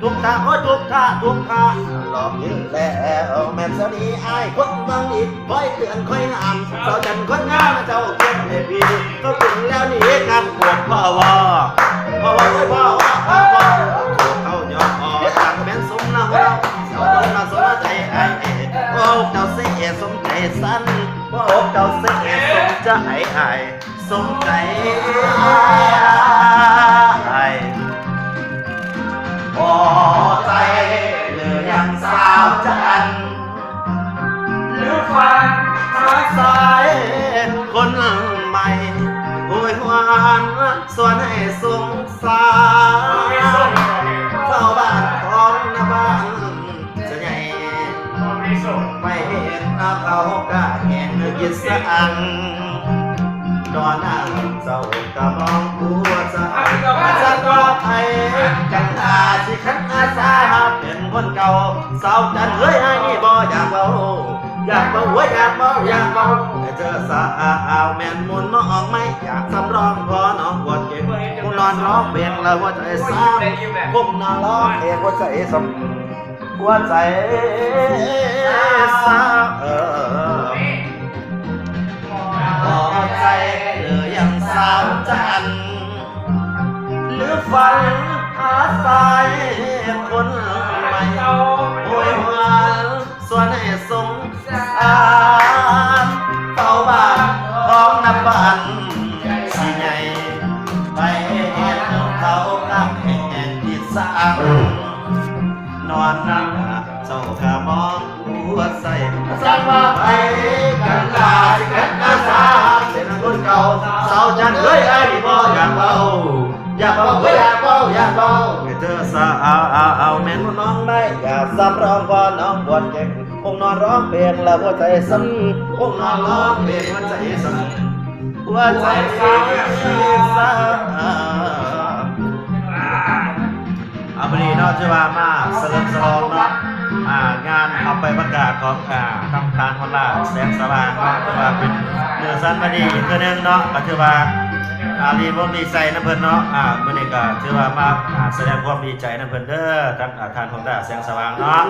ทุกท่าโอ้ทุกท่าทุกท่าหลอกยืนแล้วแม่นสนีอายคนบางอีกคอยเตือนคอยห้ามเจ้าจันคนงามเจ้าเก็บให้พี่เขาถึงแล้วนี่งานปวดพ่อวอพ่อวอพ่อวอพ่อวอเขาหยอกออกจากแม่นสมน้ำเราเจ้าต้องมาสมใจไอ้โอ้เจ้าเสียสมใจสั้นโอ้เจ้าเสียสมใจไอ้สมใจไอ้พอใจหรือยังสาวจันหรือฟังหาสายคนใหม่โอยหวานส่วนให้สงสารเฝ้าบ้านของนาบ้านจะใหญ่ไม่เห็นเขาก็เห็นยิสอังนอนนั่งเศร้าก็มองหัวใจจะก็ไปกันอาสิขันอาสาเป็นคนเก่าสาวจันเฮ้ยไอ้นี่บ่อยากเบาอยากเบาอยากเบาอยากเบาแต่เจอสาวแม่นมุนน้องไม่อยากสำรองพอน้องปวดเก็บคงนอนร้องเพลงแล้วหัวใจซ้ำคงนอนร้องเพลงหัวใจซ้ำหัวใจซ้ำพอใจหรือยังสาวจันหรือฝันหาสายคนใหม่โอยหวานส่วนให้สงสารเฝ้าบ้านของนับบ้านสิใหญ่ไปเห็นเขาตั้งแห่งที่สร้างนอนนั่งเจ้ากะมองหัวใส่สักว่าไปกันลาสิกันอาสาเป็นคนเก่าสาวจันเฮ้ยไอ้นี่บ่อยากเบาอยากเบาอยากเบาอยากเบาให้เธอสาวแม่นน้องได้อยากสำรองพอน้องปวดเก่งคงนอนร้องเพลงแล้วหัวใจสั่นคงนอนร้องเพลงหัวใจสั่นหัวใจสั่นเอาไปดีเนาะจะว่ามาสลับสลองเนาะงานเอาไปประกาศของทางทานฮอลลาแสงสว่างเนาะถือว่าเป็นเนื้อสันมาดีอีกตัวนึงเนาะก็ถือว่ารีบดีใจนะเพิ่นเนาะมื้อนี้ก็ถือว่ามาแสดงความดีใจนะเพิ่นเด้อทางทานฮอลลาแสงสว่างเนาะ